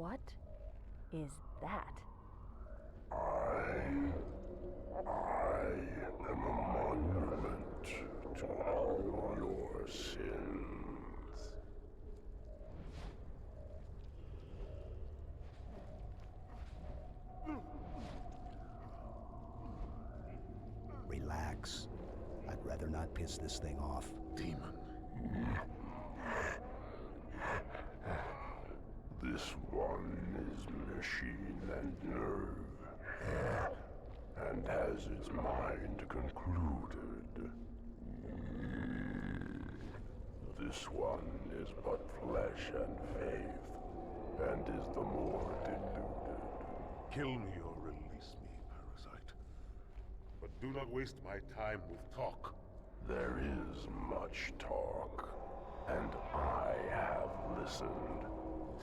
What is that? I am a monument to all your sins. Relax. I'd rather not piss this thing off. Demon. This one is machine and nerve, and has its mind concluded. This one is but flesh and faith, and is the more deluded. Kill me or release me, parasite. But do not waste my time with talk. There is much talk, and I have listened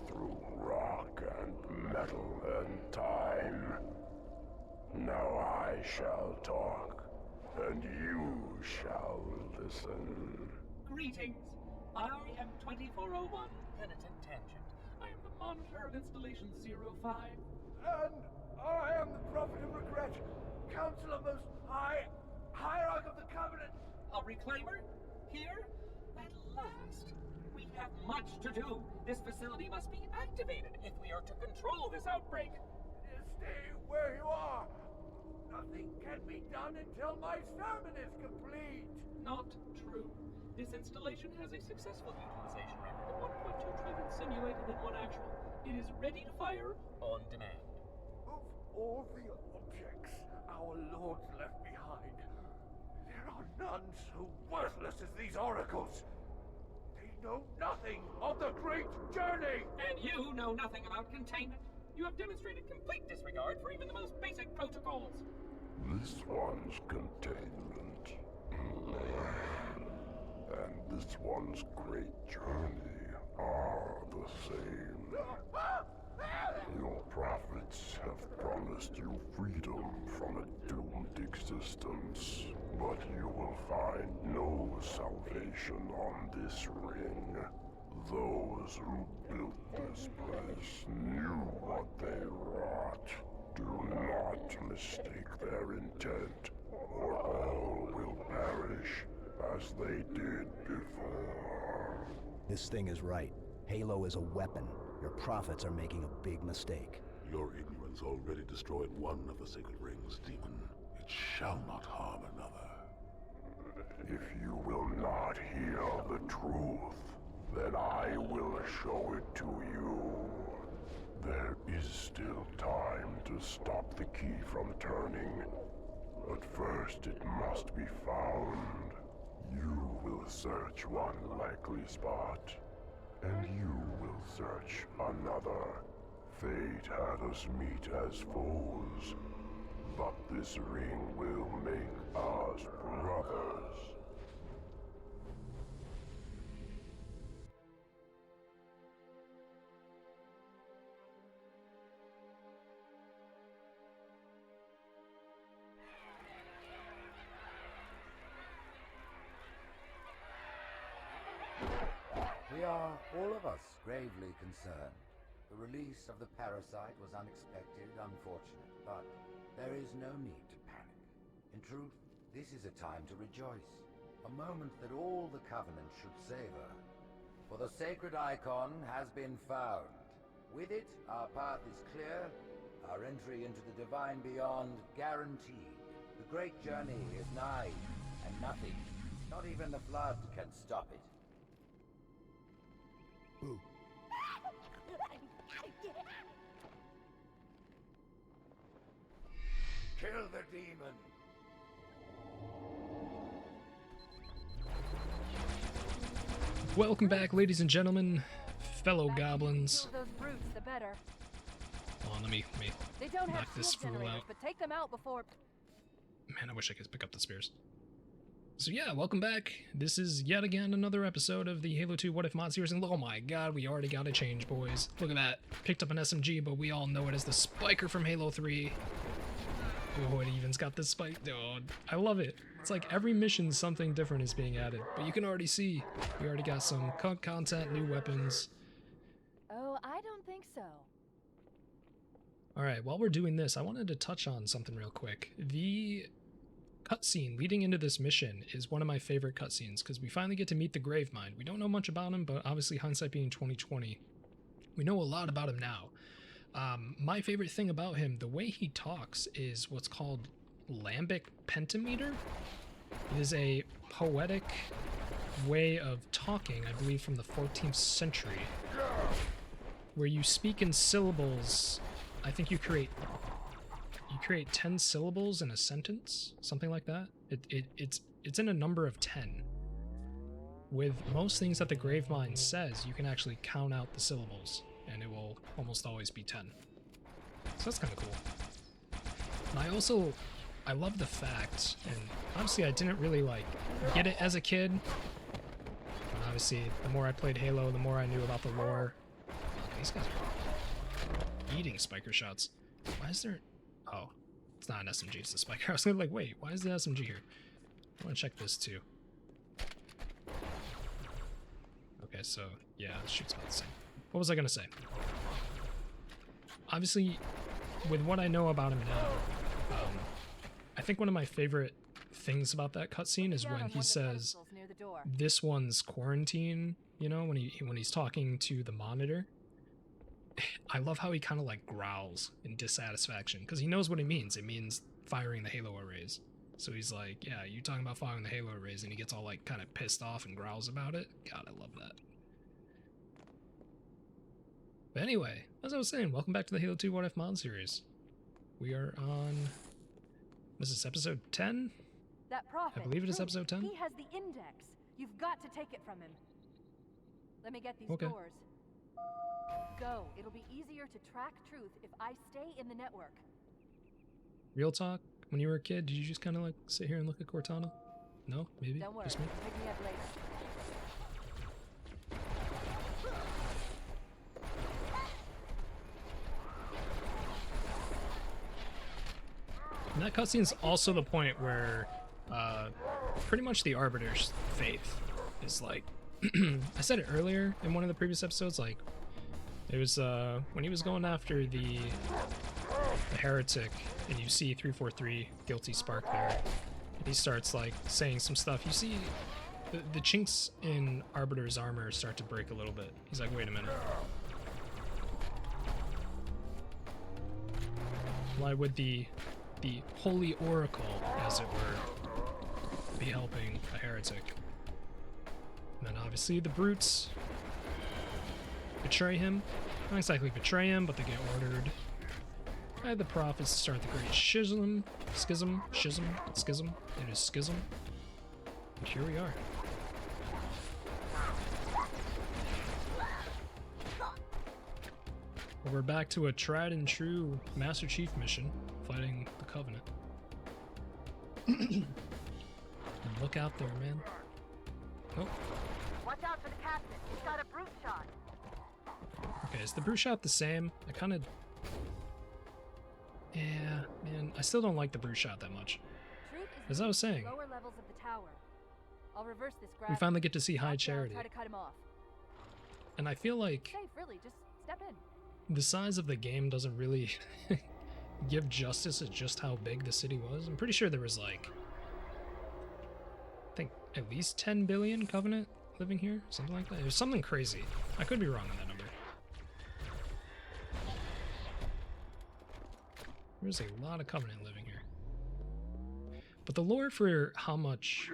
through rock and metal and time. Now I shall talk, and you shall listen. Greetings. I am 2401 Penitent Tangent. I am the monitor of Installation 05. And I am the Prophet of Regret, Counselor Most High, Hierarch of the Covenant. A reclaimer? Here? At last. We have much to do. This facility must be activated if we are to control this outbreak. Stay where you are. Nothing can be done until my sermon is complete. Not true. This installation has a successful utilization record of 1.2 trillion simulated and 1 actual. It is ready to fire on demand. Of all the objects our lords left behind, there are none so worthless as these oracles. They know nothing of the great journey. And you know nothing about containment. You have demonstrated complete disregard for even the most basic protocols. This one's containment. And this one's great journey are the same. Your prophets have promised you freedom from a doomed existence, but you will find no salvation on this ring. Those who built this place knew what they wrought. Do not mistake their intent, or all will perish as they did before. This thing is right. Halo is a weapon. Your prophets are making a big mistake. Your ignorance already destroyed one of the sacred rings, demon. It shall not harm another. If you will not hear the truth, then I will show it to you. There is still time to stop the key from turning, but first it must be found. You will search one likely spot, and you will search another. Fate had us meet as foes, but this ring will make us brothers. We are, all of us, gravely concerned. The release of the parasite was unexpected, unfortunate, but there is no need to panic. In truth, this is a time to rejoice. A moment that all the Covenant should savor. For the sacred icon has been found. With it, our path is clear, our entry into the divine beyond guaranteed. The great journey is nigh, and nothing, not even the flood, can stop it. Boo. Kill the demon! Welcome back, ladies and gentlemen, fellow goblins. Those brutes, the better. Hold on, let me They don't have knock this shield fool generators, out. but take them out before. Man, I wish I could pick up the spears. So yeah, welcome back. This is yet again another episode of the Halo 2 What If mod series, and oh my god, we already got a change, boys. Look at that. Picked up an SMG, but we all know it as the Spiker from Halo 3. Oh, it even's got this spike. Oh, I love it. It's like every mission something different is being added, but you can already see we already got some content, new weapons. Oh, I don't think so. Alright, while we're doing this, I wanted to touch on something real quick. The cutscene leading into this mission is one of my favorite cutscenes, because we finally get to meet the Gravemind. We don't know much about him, but obviously hindsight being 2020, we know a lot about him now. My favorite thing about him, the way he talks, is what's called lambic pentameter. It is a poetic way of talking, I believe from the 14th century, where you speak in syllables. I think you create 10 syllables in a sentence, something like that. It's in a number of 10. With most things that the Gravemind says, you can actually count out the syllables, and it will almost always be 10. So that's kind of cool. And I love the fact, and obviously I didn't really like get it as a kid, but obviously the more I played Halo, the more I knew about the lore. Okay, these guys are eating spiker shots. Why is there... Oh, it's not an SMG, it's a spiker. I was gonna be like, wait, why is the SMG here? I want to check this too. Okay, so yeah, it shoots about the same. What was I gonna say? Obviously, with what I know about him now, I think one of my favorite things about that cutscene is when he says, "This one's quarantine." You know, when he's talking to the monitor. I love how he kind of like growls in dissatisfaction, because he knows what it means. It means firing the Halo arrays. So he's like, "Yeah, you talking about firing the Halo arrays," and he gets all like kind of pissed off and growls about it. God, I love that. But anyway, as I was saying, welcome back to the Halo 2 What If mod series. We are on... This is episode 10? That prophet. I believe it is episode 10. He has the index. You've got to take it from him. Let me get these Okay. doors. Go. It'll be easier to track truth if I stay in the network. Real talk, when you were a kid, did you just kind of like sit here and look at Cortana? No? Maybe? Don't worry. Just me? Pick me up later. And that cutscene's also the point where pretty much the Arbiter's faith is like... I said it earlier in one of the previous episodes, like, it was when he was going after the heretic, and you see 343 Guilty Spark there, and he starts like saying some stuff. You see the chinks in Arbiter's armor start to break a little bit. He's like, wait a minute. Why would the Holy Oracle, as it were, be helping a heretic? And then obviously the brutes betray him. Not exactly betray him, but they get ordered by the prophets to start the great schism. It is schism. And here we are. Well, we're back to a tried and true Master Chief mission, fighting the Covenant. And look out there, man. Oh. Watch out for the captain. He's got a brute shot. Okay, is the brute shot the same? I kind of... Yeah, man, I still don't like the brute shot that much. Truth is As I was saying, lower levels of the tower. I'll reverse this we finally get to see High Charity. Try to cut him off. And I feel like Safe, really. Just step in. the size of the game doesn't really give justice to just how big the city was. I'm pretty sure there was like, I think at least 10 billion Covenant living here, something like that. It was something crazy. I could be wrong on that number. There's a lot of Covenant living here. But the lore for how much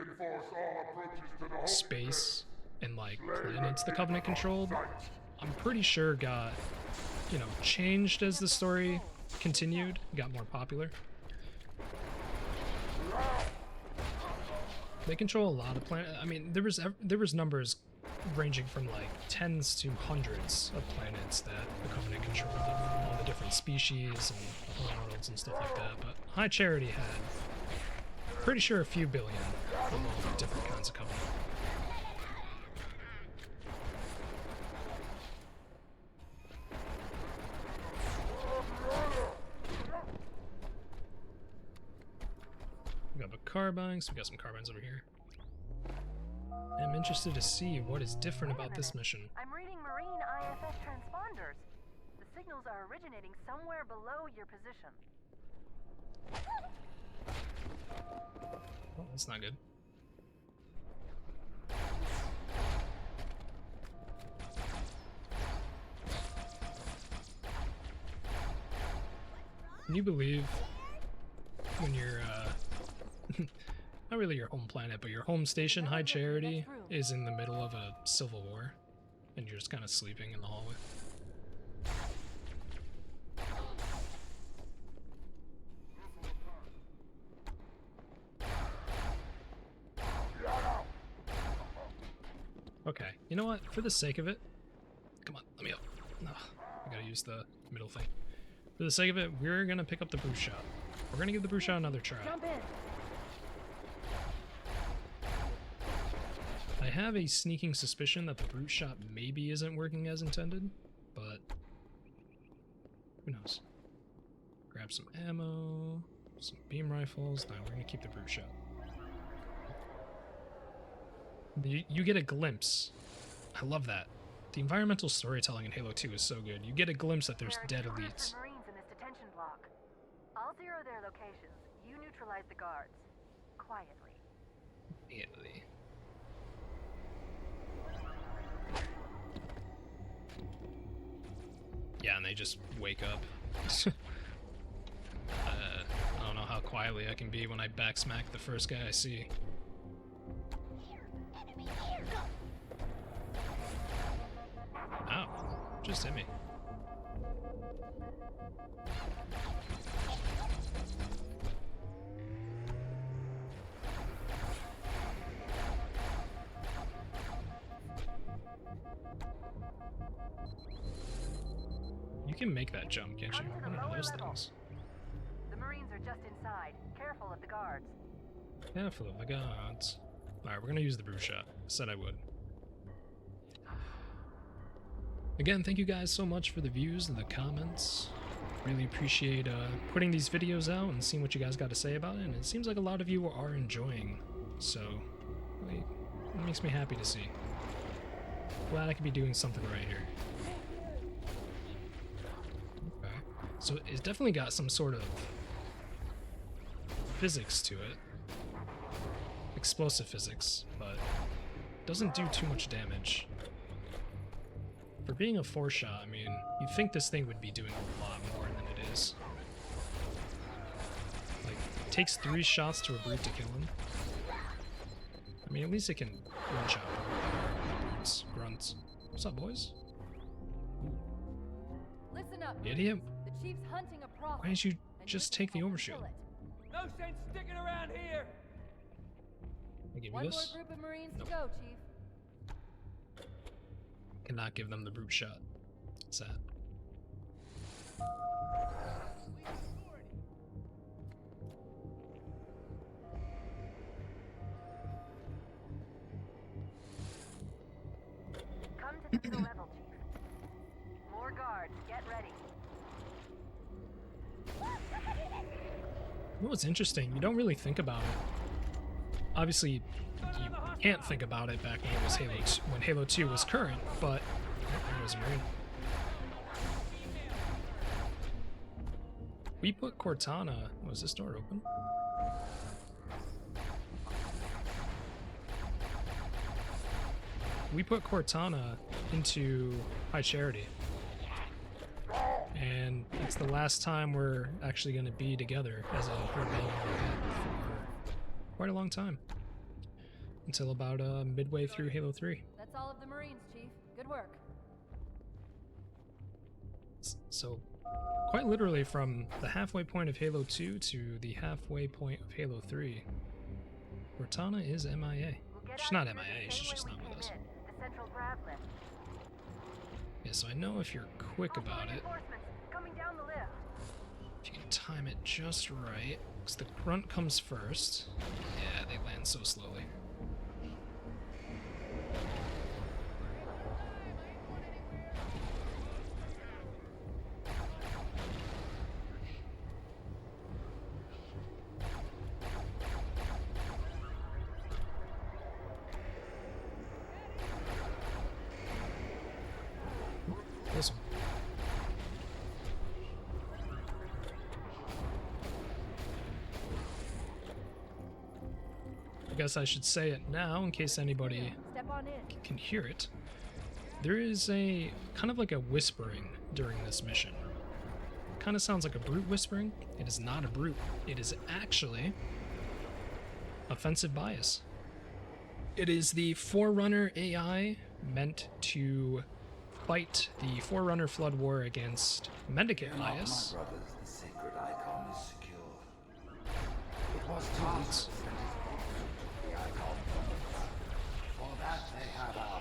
space and like planets the Covenant controlled, I'm pretty sure got, you know, changed as the story continued, got more popular. They control a lot of planets. I mean, there was numbers ranging from like tens to hundreds of planets that the Covenant controlled, of all the different species and worlds and stuff like that. But High Charity had, pretty sure, a few billion of all the different kinds of Covenant. We got carbines, we got some carbines over here. I'm interested to see what is different about this mission. I'm reading marine IFS transponders. The signals are originating somewhere below your position. Oh, that's not good. Can you believe when you're, not really your home planet, but your home station, High Charity, is in the middle of a civil war, and you're just kind of sleeping in the hallway? Okay, you know what? For the sake of it, come on, let me up. No, I gotta use the middle thing. For the sake of it, we're gonna pick up the brute shot. We're gonna give the brute shot another try. Jump in. I have a sneaking suspicion that the brute shot maybe isn't working as intended, but who knows? Grab some ammo, some beam rifles. No, we're gonna keep the brute shot. You get a glimpse. I love that. The environmental storytelling in Halo 2 is so good. You get a glimpse that there's dead There are elites. Marines in this detention block. I'll zero their locations. You neutralize the guards. Quietly. Immediately. Yeah, and they just wake up. I don't know how quietly I can be when I backsmack the first guy I see. Ow, just hit me. You can make that jump, can't you? Come to One the of lower those level. things. The Marines are just inside. Careful of the guards. Careful of the guards. Alright, we're gonna use the brute shot. Said I would. Again, thank you guys so much for the views and the comments. Really appreciate putting these videos out and seeing what you guys got to say about it. And it seems like a lot of you are enjoying. So, really, it makes me happy to see. Glad I could be doing something right here. Okay. So it's definitely got some sort of physics to it. Explosive physics, but doesn't do too much damage. For being a 4-shot, I mean, you'd think this thing would be doing a lot more than it is. Like, it takes 3 shots to a brute to kill him. I mean, at least it can one-shot brutes, grunts. What's up, boys? Listen up. Idiot. The chief's hunting a prophet. Why didn't you and just you take the can overshoot? kill it. No sense sticking around here! I give you One more this. group of Marines Nope. to go, Chief. Cannot give them the brute shot. What's that? Come to the middle level, Chief. More guards. Get ready. You know what's interesting? You don't really think about it. Obviously, you can't think about it back when it was when Halo 2 was current, but there was a Marine. We put Cortana. Was this door open? We put Cortana into High Charity. And it's the last time we're actually going to be together as a rebellion for quite a long time. Until about midway through Halo 3. That's all of the Marines, Chief. Good work. So, quite literally from the halfway point of Halo 2 to the halfway point of Halo 3, Cortana is MIA. We'll get She's out not here the MIA, she's same just way not we with us. came in, the central grav lift. Yeah, so I know if you're quick about it, Reinforcements coming down the lift. if you can time it just right, because the grunt comes first. Yeah, they land so slowly. This one. guess I should say it now in case anybody Step on in. can hear it. There is a kind of like a whispering during this mission. Kind of sounds like a brute whispering. It is not a brute. It is actually offensive bias. It is the Forerunner AI meant to fight the Forerunner flood war against Mendicant bias. My brothers, the sacred icon is secure. It was tasked the icon. For that they have our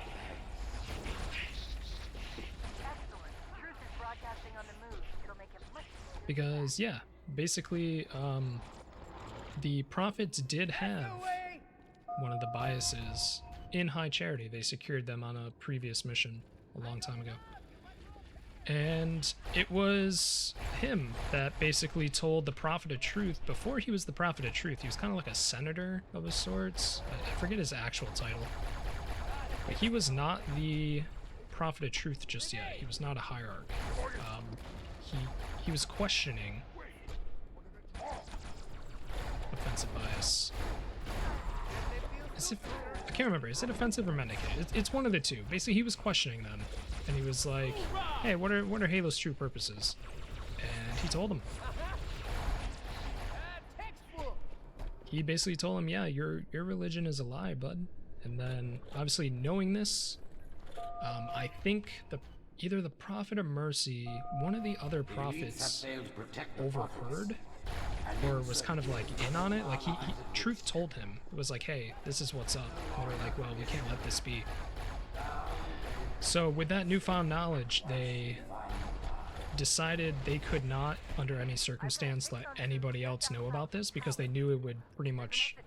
thanks. Excellent. Truth is broadcasting on the move. It'll make it much easier. Because, yeah, basically, the Prophets did have one of the biases in High Charity. They secured them on a previous mission a long time ago. And it was him that basically told the Prophet of Truth, before he was the Prophet of Truth, he was kind of like a senator of his sorts. I forget his actual title. But he was not the Prophet of Truth just yet. He was not a hierarch. He was questioning offensive bias. I can't remember. Is it offensive or Mendicant? It's one of the two. Basically, he was questioning them, and he was like, "Hey, what are Halo's true purposes?" And he told them. He basically told him, "Yeah, your religion is a lie, bud." And then, obviously, knowing this, I think either the Prophet of Mercy, one of the other prophets, overheard. Or was kind of like in on it. Like he Truth told him. It was like, hey, this is what's up. And they were like, well, we can't let this be. So with that newfound knowledge, they decided they could not, under any circumstance, let anybody else know about this, because they knew it would pretty much,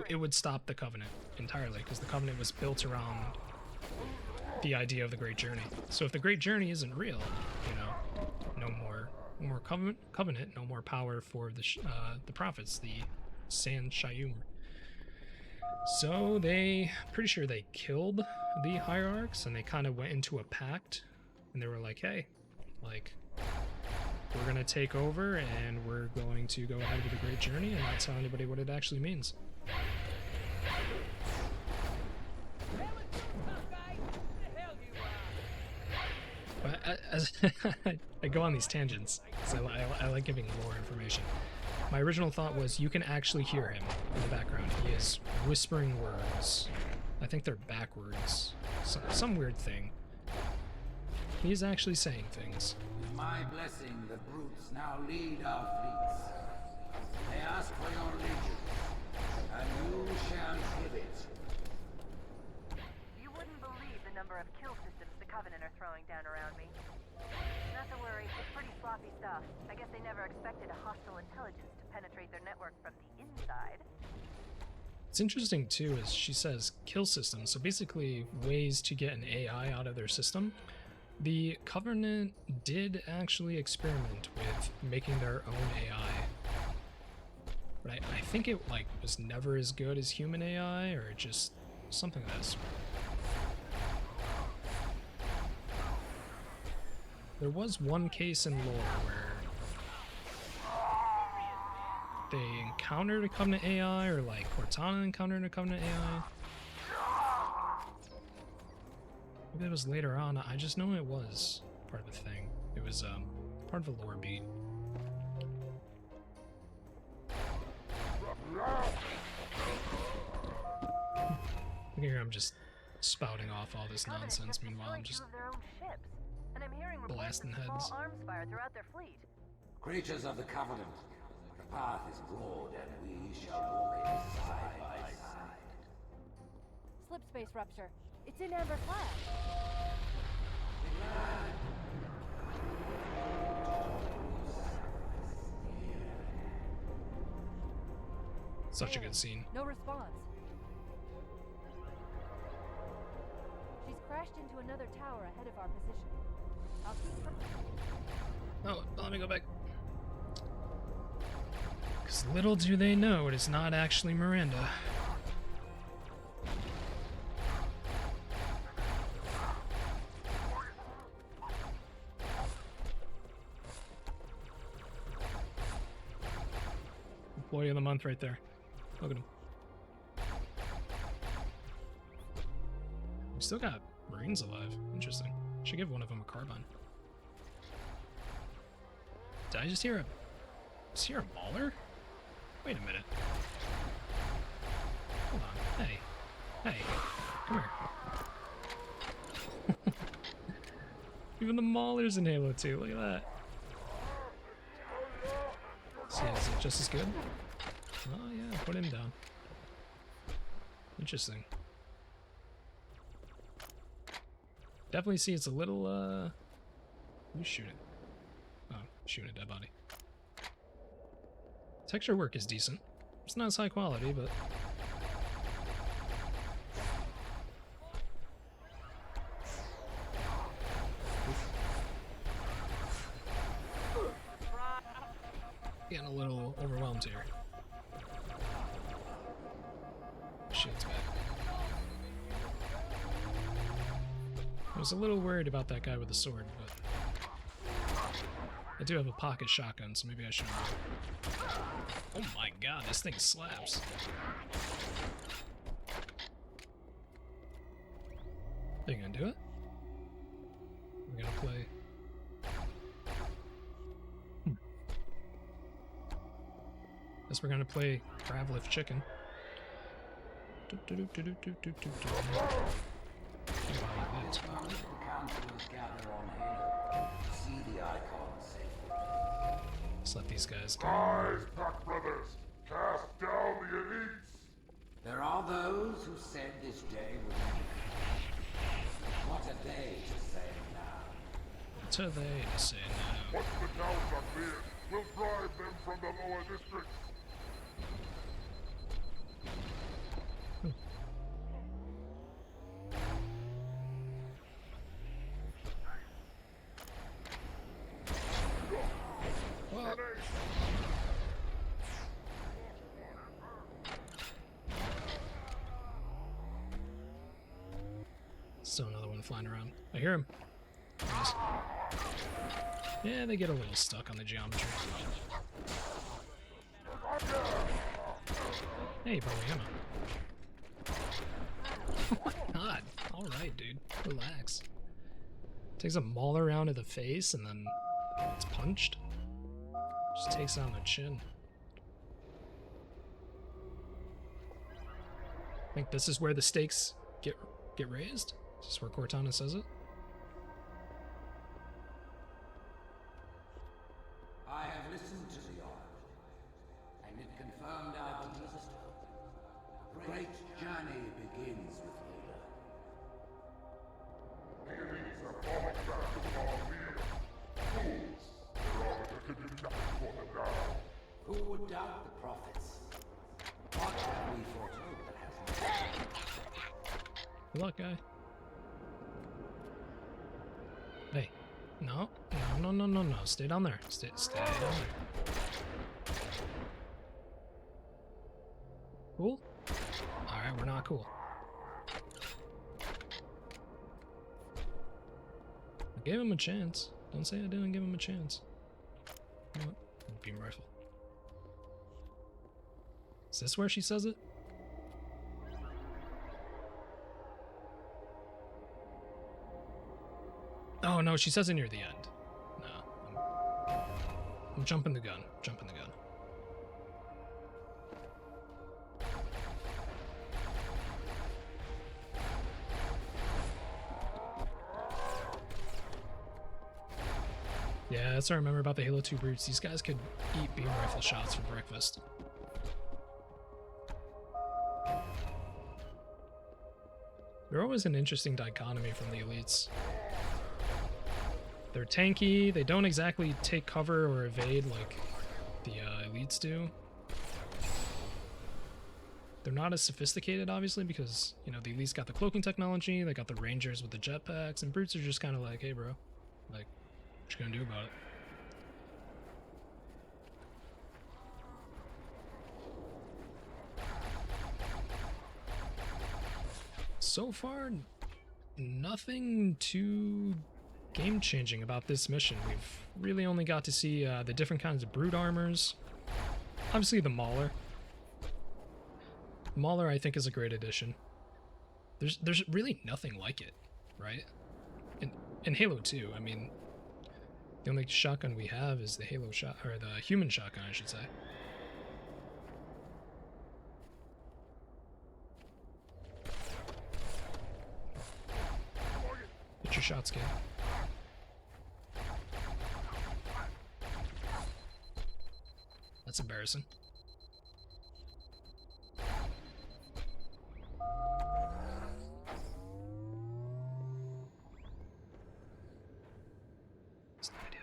it would stop the Covenant entirely, because the Covenant was built around the idea of the Great Journey. So if the Great Journey isn't real, no more covenant, no more power for the prophets, the San Shayum. So pretty sure they killed the hierarchs, and they kind of went into a pact, and they were like, hey, like, we're gonna take over, and we're going to go ahead with the Great Journey, and not tell anybody what it actually means. As I go on these tangents, so I like giving lore information. My original thought was you can actually hear him in the background. He is whispering words. I think they're backwards. Some weird thing. He's actually saying things. With my blessing, the brutes now lead our fleets. They ask for your allegiance, and you shall give it. You wouldn't believe the number of kill systems the Covenant are throwing down around me. Not to worry, it's pretty sloppy stuff. I guess they never expected a hostile intelligence to penetrate their network from the inside. What's interesting too is she says kill systems, so basically ways to get an AI out of their system. The Covenant did actually experiment with making their own AI. But I think it was never as good as human AI, or just something of that sort. There was one case in lore where they encountered a Covenant AI, or like Cortana encountered a Covenant AI. Maybe it was later on. I just know it was part of the thing. It was part of a lore beat. You can hear I'm just spouting off all this nonsense. Meanwhile, I'm just blasting heads. Creatures of the Covenant, the path is broad and we shall walk it side by side. Slip space rupture. It's in Amber Flash. Such a good scene. No response. She's crashed into another tower ahead of our position. I'll keep her. Oh, let me go back. Because little do they know, it is not actually Miranda. Employee of the month right there. Look at him. still got Marines alive. Interesting. Should give one of them a carbine. Did I just hear a... Just hear a mauler? Wait a minute. Hold on. Hey. Hey. Come here. Even the maulers in Halo 2. Look at that. See, is it just as good? Oh yeah, put him down. Interesting. Definitely see it's a little, who's shooting? Oh, shooting a dead body. Texture work is decent. It's not as high quality, but... Getting a little overwhelmed here. Shit's back. I was a little worried about that guy with the sword, but I do have a pocket shotgun, so maybe I shouldn't. Oh my god, this thing slaps. Are you gonna do it? We're gonna play. Guess we're gonna play Gravelift Chicken. Let's let these guys go. Rise, Pack Brothers! Cast down the elites! There are those who said this day would never come. What are they to say now? What are they to say now? Once the towns are cleared, we'll drive them from the lower districts. Still another one flying around. I hear him. Nice. Yeah, they get a little stuck on the geometry. Hey, probably ammo. Oh my god. Alright, dude. Relax. Takes a mauler round to the face and then it's punched. Just takes it on the chin. I think this is where the stakes get raised? Is this where Cortana says it? I have listened to the oracle, and it confirmed our beliefs. A great journey begins with Halo. The elites are falling back to our leader. Fools! Their arbiter can do nothing for them now. Who would doubt the prophets? What have we foretold that hasn't happened? Good luck, guy. Hey. No. No. Stay down there. Stay down there. Cool? Alright, we're not cool. I gave him a chance. Don't say I didn't give him a chance. You know what? Beam rifle. Is this where she says it? Oh no, she says it near the end. No. I'm jumping the gun. Jumping the gun. Yeah, that's what I remember about the Halo 2 brutes. These guys could eat beam rifle shots for breakfast. They're always an interesting dichotomy from the elites. They're tanky, they don't exactly take cover or evade like the elites do. They're not as sophisticated, obviously, because, you know, the elites got the cloaking technology, they got the rangers with the jetpacks, and brutes are just kind of like, hey bro, like, what you gonna do about it? So far, nothing too game-changing about this mission. We've really only got to see the different kinds of brute armors. Obviously the Mauler. Mauler, I think, is a great addition. There's really nothing like it, right? In Halo 2, I mean, the only shotgun we have is the Halo shot, or the human shotgun, I should say. Get your shots, kid. That's embarrassing. That's no idea.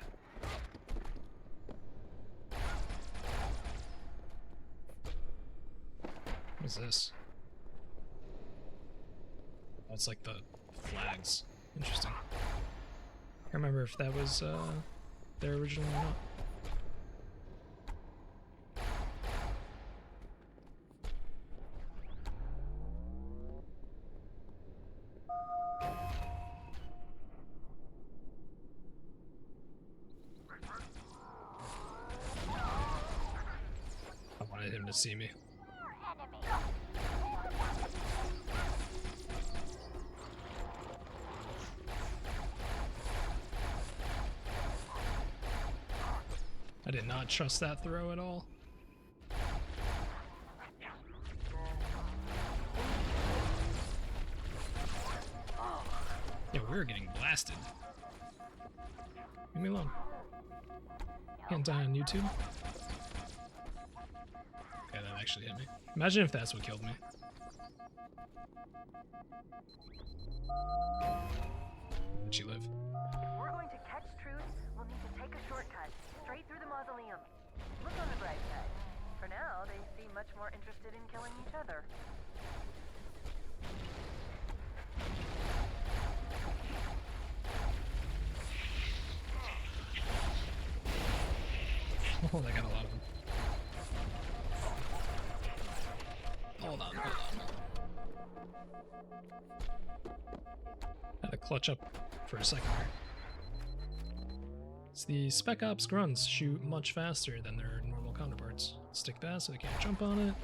What is this? Oh, it's like the flags. Interesting. Can't remember if that was there originally or not. I wanted him to see me. I did not trust that throw at all. Yeah, we're getting blasted. Leave me alone. Can't die on YouTube. Okay, that actually hit me. Imagine if that's what killed me. Where'd she live? If we're going to catch truth, we'll need to take a shortcut straight through the mausoleum. Look on the bright side. For now, they seem much more interested in killing each other. Oh, they got a lot of them. Hold on, hold on. Had to clutch up for a second there. It's the Spec Ops grunts shoot much faster than their normal counterparts. Stick that so they can't jump on it.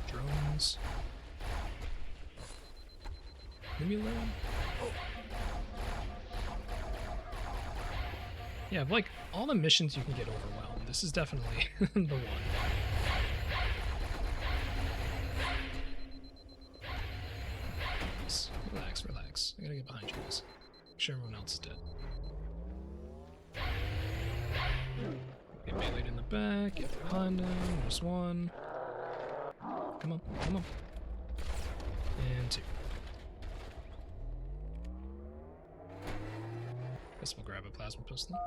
Drones. Leave me alone. Oh. Yeah, of like all the missions you can get overwhelmed. This is definitely the one. Relax, relax. I gotta get behind you guys. Make sure everyone else is dead. Get meleeed in the back, get behind him, there's one. Come on, come on. And two. Guess we'll grab a plasma pistol.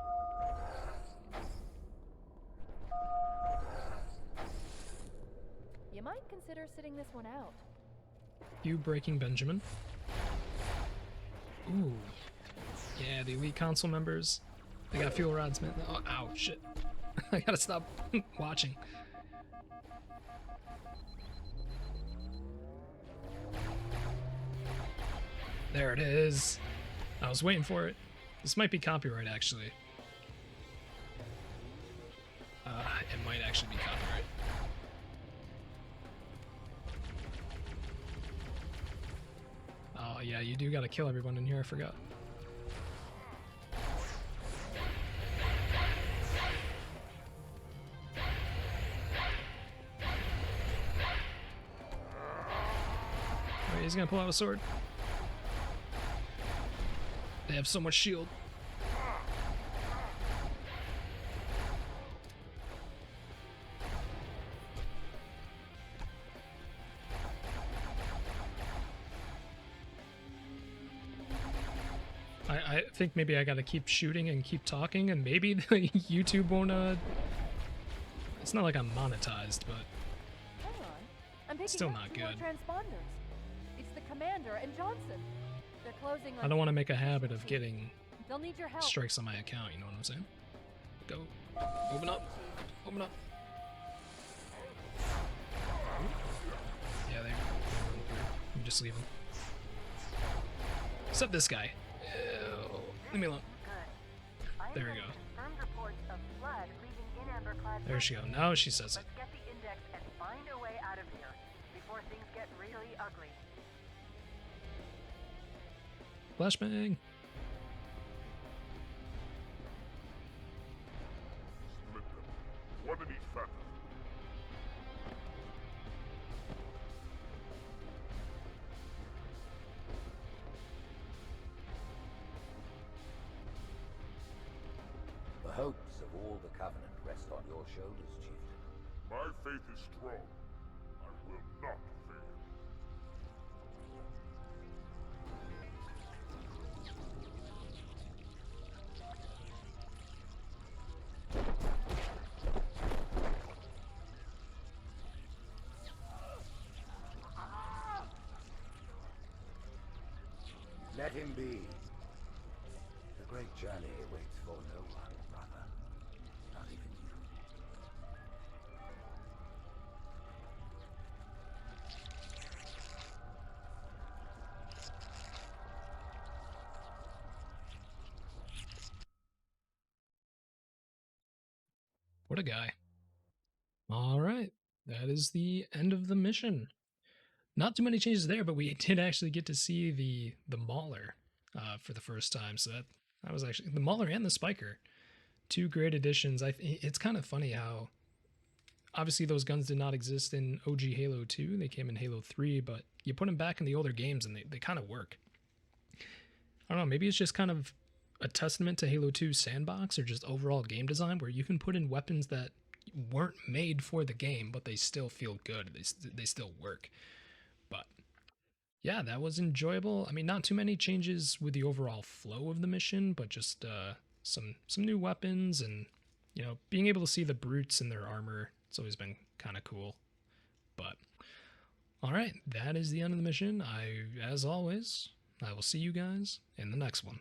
You might consider sitting this one out. You breaking Benjamin. Ooh. Yeah, the elite console members. They got fuel rods, man. Oh, ow, shit. I gotta stop watching. There it is. I was waiting for it. This might be copyright, actually. It might actually be copyright. Oh yeah, you do gotta kill everyone in here, I forgot. Wait, he's gonna pull out a sword. They have so much shield. I think maybe I gotta keep shooting and keep talking, and maybe the YouTube won't, it's not like I'm monetized, but Hang on. I'm picking still up not more good. transponders. It's the commander and Johnson. They're closing on I don't want to make a habit of getting They'll need your help. strikes on my account, you know what I'm saying? Go. Open up. Open up. Yeah, they run through. You just leave them. Except this guy. Ew. Leave me alone. Good. There we go. Confirmed reports of flood leaving in amber-clad There she go. Now she says it. Let's get the index and find a way out of here before things get really ugly. Flashbang. Split them. One in each phantom. The hopes of all the Covenant rest on your shoulders, Chieftain. My faith is strong. I will not fail. Let him be. The great journey waits for no one, brother. Not even you. What a guy. All right. That is the end of the mission. Not too many changes there, but we did actually get to see the Mauler for the first time. So that was actually the Mauler and the Spiker. Two great additions. It's kind of funny how obviously those guns did not exist in OG Halo 2. They came in Halo 3, but you put them back in the older games and they kind of work. I don't know, maybe it's just kind of a testament to Halo 2's sandbox or just overall game design where you can put in weapons that weren't made for the game, but they still feel good. They still work. But yeah, that was enjoyable. I mean, not too many changes with the overall flow of the mission, but just some new weapons and, you know, being able to see the brutes in their armor. It's always been kind of cool. But all right, that is the end of the mission. As always, I will see you guys in the next one.